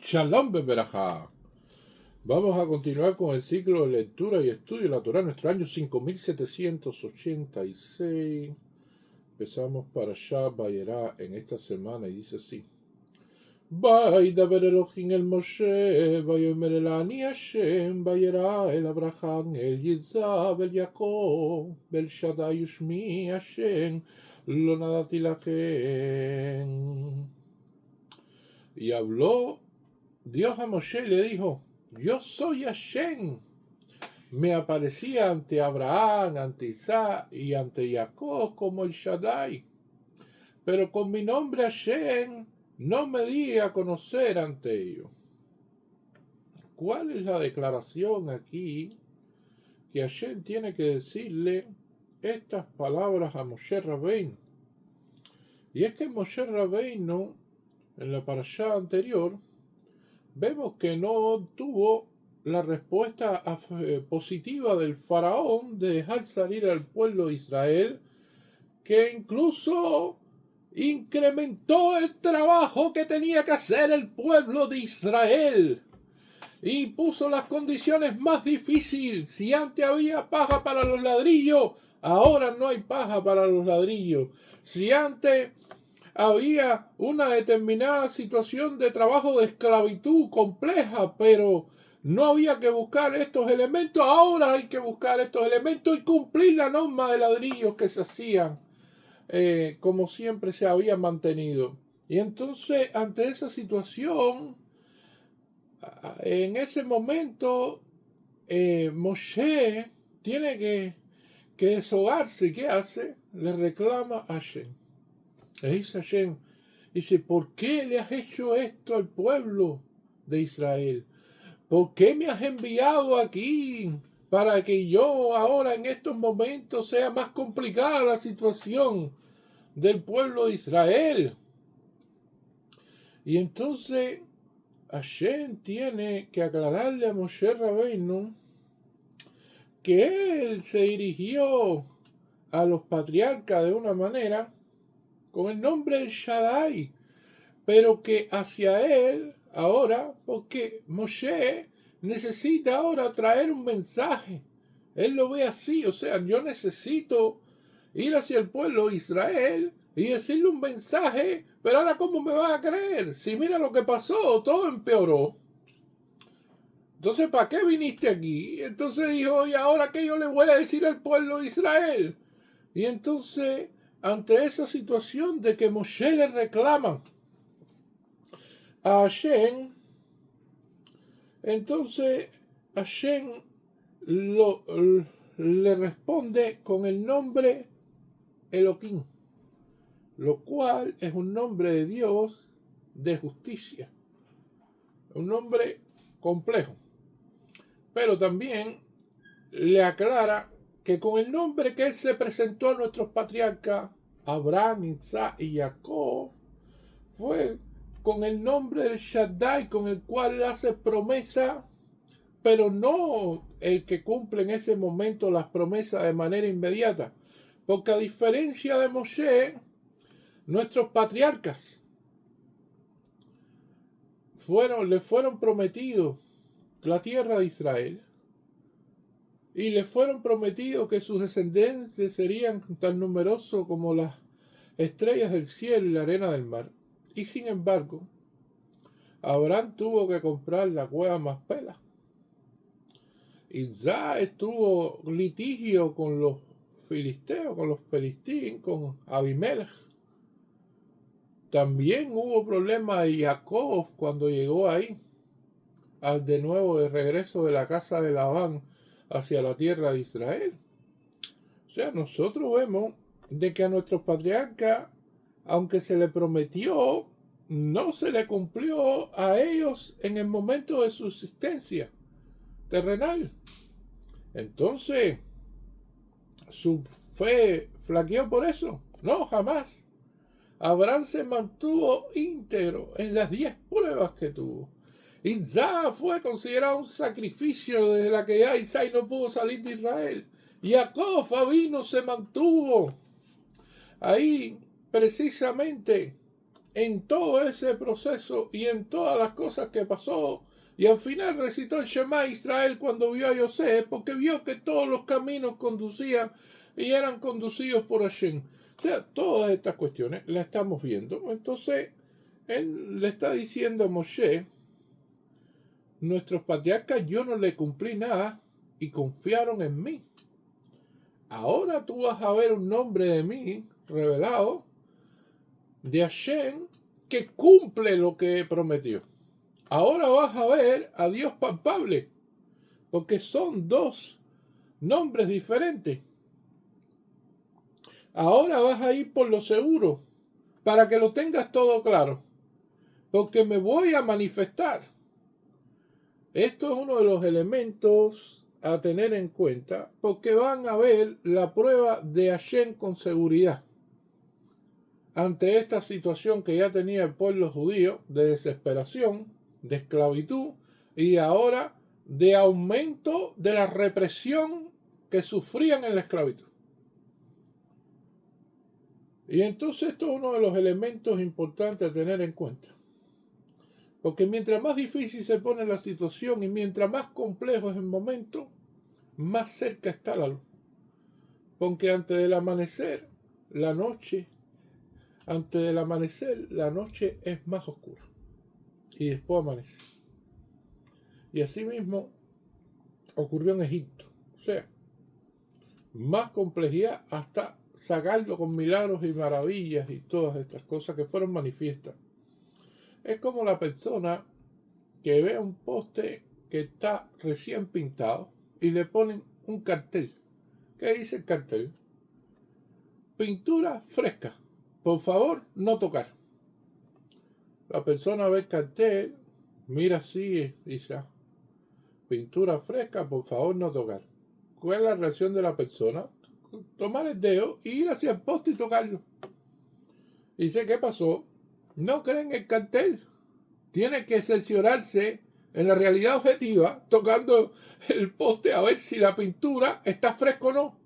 Shalom Beberajá. Vamos a continuar con el ciclo de lectura y estudio de la Torá, nuestro año 5786. Empezamos para Shah Vayera en esta semana y dice así: Vaidaber Elohim el Moshe, Vayomer el Ani Hashem, Vayera el Abraham, el Yitzhak, el Jacob, el Shaddai Ushmi Hashem, lo nadati lachem. Y habló Dios a Moshe y le dijo: yo soy Hashem. Me aparecía ante Abraham, ante Isaac y ante Jacob como el Shaddai. Pero con mi nombre Hashem no me di a conocer ante ellos. ¿Cuál es la declaración aquí que Hashem tiene que decirle estas palabras a Moshe Rabbeinu? Y es que Moshe Rabbeinu, en la parashá anterior, vemos que no obtuvo la respuesta positiva del faraón de dejar salir al pueblo de Israel, que incluso incrementó el trabajo que tenía que hacer el pueblo de Israel y puso las condiciones más difíciles. Si antes había paja para los ladrillos, ahora no hay paja para los ladrillos. Si antes había una determinada situación de trabajo de esclavitud compleja, pero no había que buscar estos elementos, ahora hay que buscar estos elementos y cumplir la norma de ladrillos que se hacían como siempre se había mantenido. Y entonces, ante esa situación, en ese momento, Moshe tiene que deshogarse. ¿Qué hace? Le reclama a Hashem. Le dice a Hashem, dice: ¿por qué le has hecho esto al pueblo de Israel? ¿Por qué me has enviado aquí para que yo ahora en estos momentos sea más complicada la situación del pueblo de Israel? Y entonces Hashem tiene que aclararle a Moshe Rabbeinu que él se dirigió a los patriarcas de una manera con el nombre del Shaddai, pero que hacia él ahora, porque Moshe necesita ahora traer un mensaje. Él lo ve así, o sea, yo necesito ir hacia el pueblo de Israel y decirle un mensaje, pero ahora ¿cómo me van a creer? Si mira lo que pasó, todo empeoró. Entonces, ¿para qué viniste aquí? Entonces dijo: ¿y ahora qué yo le voy a decir al pueblo de Israel? Y entonces, ante esa situación de que Moshe le reclama a Hashem, entonces Hashem le responde con el nombre Elohim, lo cual es un nombre de Dios de justicia, un nombre complejo, pero también le aclara que con el nombre que él se presentó a nuestros patriarcas Abraham, Isaac y Jacob, fue con el nombre del Shaddai, con el cual él hace promesa, pero no el que cumple en ese momento las promesas de manera inmediata, porque a diferencia de Moshe, nuestros patriarcas le fueron prometidos la tierra de Israel, y le fueron prometidos que sus descendientes serían tan numerosos como las estrellas del cielo y la arena del mar. Y sin embargo, Abraham tuvo que comprar la cueva Macpela. Isaac tuvo litigio con los filisteos, con los pelistín, con Abimelech. También hubo problema de Jacob cuando llegó ahí, de nuevo de regreso de la casa de Labán hacia la tierra de Israel. O sea, nosotros vemos de que a nuestros patriarcas, aunque se le prometió, no se le cumplió a ellos en el momento de subsistencia terrenal. Entonces, ¿su fe flaqueó por eso? No, jamás. Abraham se mantuvo íntegro en las 10 pruebas que tuvo. Isaac fue considerado un sacrificio desde la que ya Isaac no pudo salir de Israel. Jacob vino, se mantuvo ahí precisamente en todo ese proceso y en todas las cosas que pasó. Y al final recitó el Shema Israel cuando vio a Yosef, porque vio que todos los caminos conducían y eran conducidos por Hashem. O sea, todas estas cuestiones las estamos viendo. Entonces, él le está diciendo a Moshe, nuestros patriarcas yo no le cumplí nada y confiaron en mí. Ahora tú vas a ver un nombre de mí revelado de Hashem que cumple lo que prometió. Ahora vas a ver a Dios palpable, porque son dos nombres diferentes. Ahora vas a ir por lo seguro, para que lo tengas todo claro, porque me voy a manifestar. Esto es uno de los elementos a tener en cuenta, porque van a ver la prueba de Hashem con seguridad ante esta situación que ya tenía el pueblo judío de desesperación, de esclavitud y ahora de aumento de la represión que sufrían en la esclavitud. Y entonces esto es uno de los elementos importantes a tener en cuenta. Porque mientras más difícil se pone la situación y mientras más complejo es el momento, más cerca está la luz. Porque antes del amanecer, la noche es más oscura. Y después amanece. Y así mismo ocurrió en Egipto. O sea, más complejidad hasta sacarlo con milagros y maravillas y todas estas cosas que fueron manifiestas. Es como la persona que ve un poste que está recién pintado y le ponen un cartel. ¿Qué dice el cartel? Pintura fresca. Por favor, no tocar. La persona ve el cartel, mira así y dice, pintura fresca, por favor, no tocar. ¿Cuál es la reacción de la persona? Tomar el dedo y ir hacia el poste y tocarlo. Y dice, ¿qué pasó? No creen el cartel. Tiene que cerciorarse en la realidad objetiva, tocando el poste a ver si la pintura está fresca o no.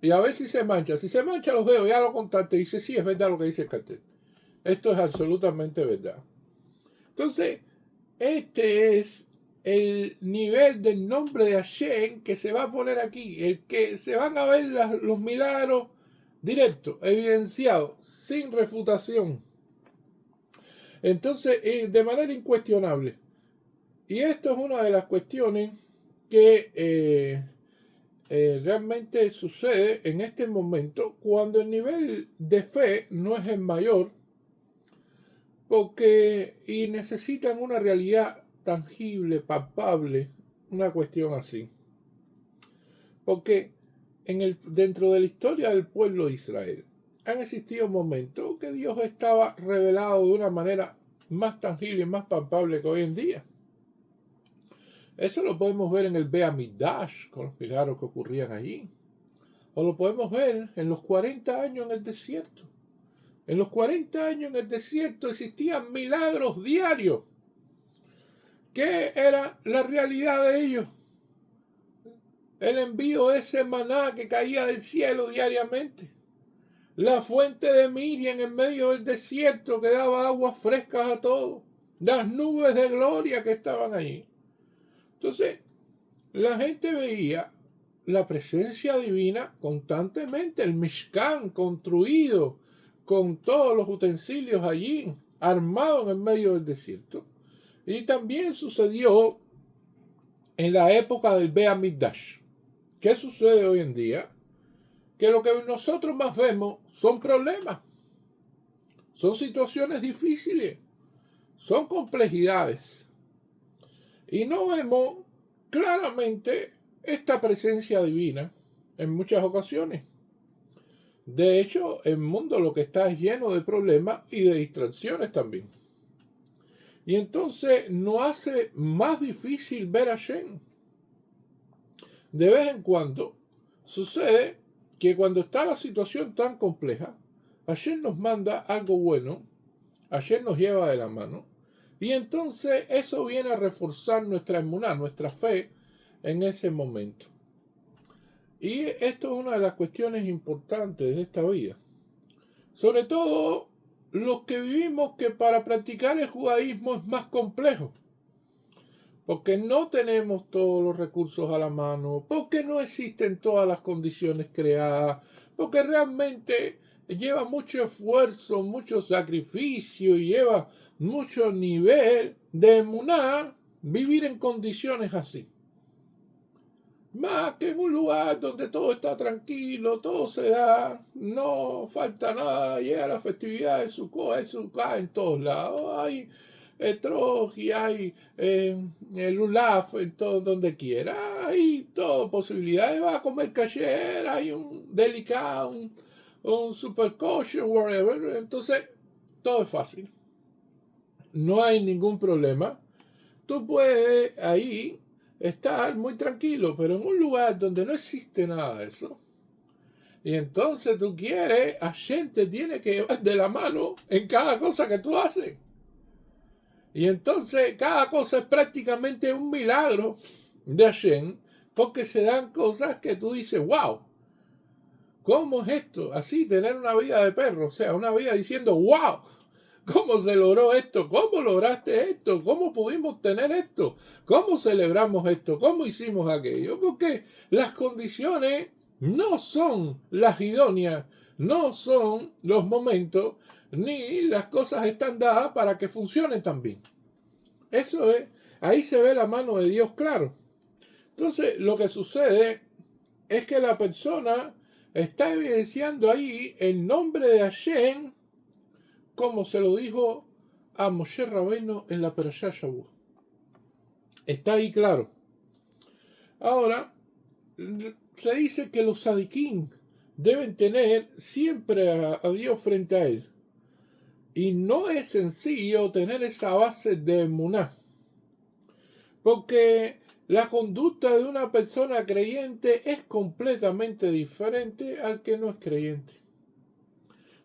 Y a ver si se mancha. Si se mancha los dedos, ya lo contaste. Y dice, sí, es verdad lo que dice el cartel. Esto es absolutamente verdad. Entonces, este es el nivel del nombre de Hashem que se va a poner aquí. El que se van a ver los milagros directos, evidenciados, sin refutación. Entonces, de manera incuestionable. Y esto es una de las cuestiones que realmente sucede en este momento cuando el nivel de fe no es el mayor, y necesitan una realidad tangible, palpable, una cuestión así. Porque dentro de la historia del pueblo de Israel han existido momentos que Dios estaba revelado de una manera más tangible y más palpable que hoy en día. Eso lo podemos ver en el Beit Hamikdash, con los milagros que ocurrían allí. O lo podemos ver en los 40 años en el desierto. En los 40 años en el desierto existían milagros diarios. ¿Qué era la realidad de ellos? El envío de ese maná que caía del cielo diariamente. La fuente de Miriam en medio del desierto que daba aguas frescas a todos. Las nubes de gloria que estaban allí. Entonces, la gente veía la presencia divina constantemente. El Mishkan construido con todos los utensilios allí, armado en medio del desierto. Y también sucedió en la época del Beit Hamikdash. ¿Qué sucede hoy en día? Que lo que nosotros más vemos son problemas, son situaciones difíciles, son complejidades. Y no vemos claramente esta presencia divina en muchas ocasiones. De hecho, el mundo lo que está es lleno de problemas y de distracciones también. Y entonces nos hace más difícil ver a Hashem. De vez en cuando sucede que cuando está la situación tan compleja, Hashem nos manda algo bueno, Hashem nos lleva de la mano, y entonces eso viene a reforzar nuestra emuná, nuestra fe en ese momento. Y esto es una de las cuestiones importantes de esta vida. Sobre todo los que vivimos que para practicar el judaísmo es más complejo, porque no tenemos todos los recursos a la mano, porque no existen todas las condiciones creadas, porque realmente lleva mucho esfuerzo, mucho sacrificio y lleva mucho nivel de emuná vivir en condiciones así. Más que en un lugar donde todo está tranquilo, todo se da, no falta nada, llega la festividad de Sukkot en todos lados, hay troji, hay lulaf en todo donde quiera, hay todas posibilidades, va a comer kasher, hay un delicado, un super kosher, whatever, entonces todo es fácil, no hay ningún problema, tú puedes ahí estar muy tranquilo, pero en un lugar donde no existe nada de eso, y entonces tú quieres, Hashem te tiene que llevar de la mano en cada cosa que tú haces. Y entonces cada cosa es prácticamente un milagro de Hashem, porque se dan cosas que tú dices, wow, ¿cómo es esto? Así, tener una vida de perro, o sea, una vida diciendo, wow, ¿cómo se logró esto? ¿Cómo lograste esto? ¿Cómo pudimos tener esto? ¿Cómo celebramos esto? ¿Cómo hicimos aquello? Porque las condiciones no son las idóneas, no son los momentos, ni las cosas están dadas para que funcionen tan bien. Eso es, ahí se ve la mano de Dios claro. Entonces, lo que sucede es que la persona está evidenciando ahí el nombre de Hashem, como se lo dijo a Moshe Rabbeinu en la Perashá Shavuot. Está ahí claro. Ahora, se dice que los sadiquín deben tener siempre a Dios frente a él. Y no es sencillo tener esa base de emuná. Porque la conducta de una persona creyente es completamente diferente al que no es creyente.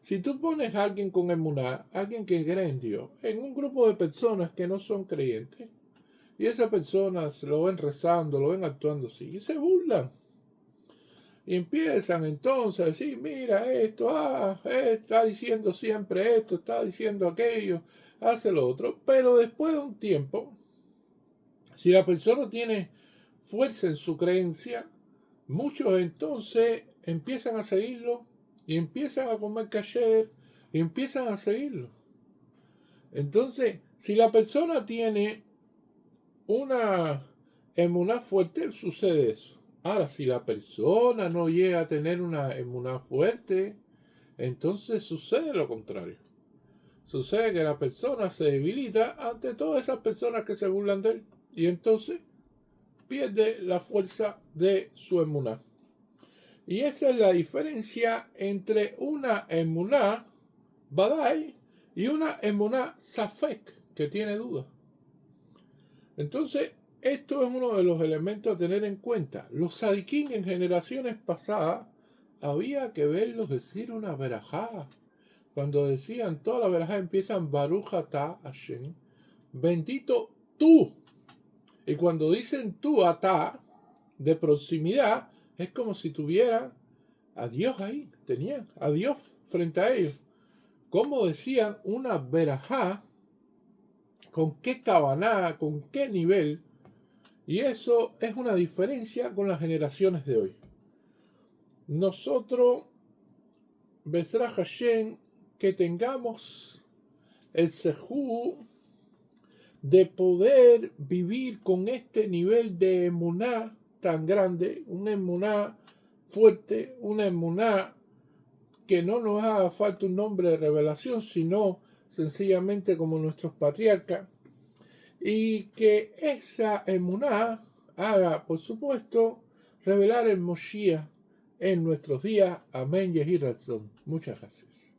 Si tú pones a alguien con emuná, alguien que cree en Dios, en un grupo de personas que no son creyentes, y esas personas lo ven rezando, lo ven actuando así, y se burlan. Y empiezan entonces a decir, mira esto, está diciendo siempre esto, está diciendo aquello, hace lo otro. Pero después de un tiempo, si la persona tiene fuerza en su creencia, muchos entonces empiezan a seguirlo y empiezan a comer kasher y empiezan a seguirlo. Entonces, si la persona tiene una emuná fuerte, sucede eso. Ahora, si la persona no llega a tener una emuná fuerte, entonces sucede lo contrario. Sucede que la persona se debilita ante todas esas personas que se burlan de él. Y entonces pierde la fuerza de su emuná. Y esa es la diferencia entre una emuná badai y una emuná safek, que tiene duda. Entonces, esto es uno de los elementos a tener en cuenta. Los sadiquín en generaciones pasadas había que verlos decir una verajá. Cuando decían, todas las verajá empiezan Baruch atah Hashem, bendito tú. Y cuando dicen tú atah, de proximidad, es como si tuvieran a Dios ahí, tenían a Dios frente a ellos. Como decían una verajá, con qué cabaná, con qué nivel. Y eso es una diferencia con las generaciones de hoy. Nosotros, Bezrat Hashem, que tengamos el sejú de poder vivir con este nivel de emuná tan grande, una emuná fuerte, una emuná que no nos haga falta un nombre de revelación, sino sencillamente como nuestros patriarcas, y que esa emuná haga, por supuesto, revelar el Moshiach en nuestros días. Amén, Yehi Ratzon. Muchas gracias.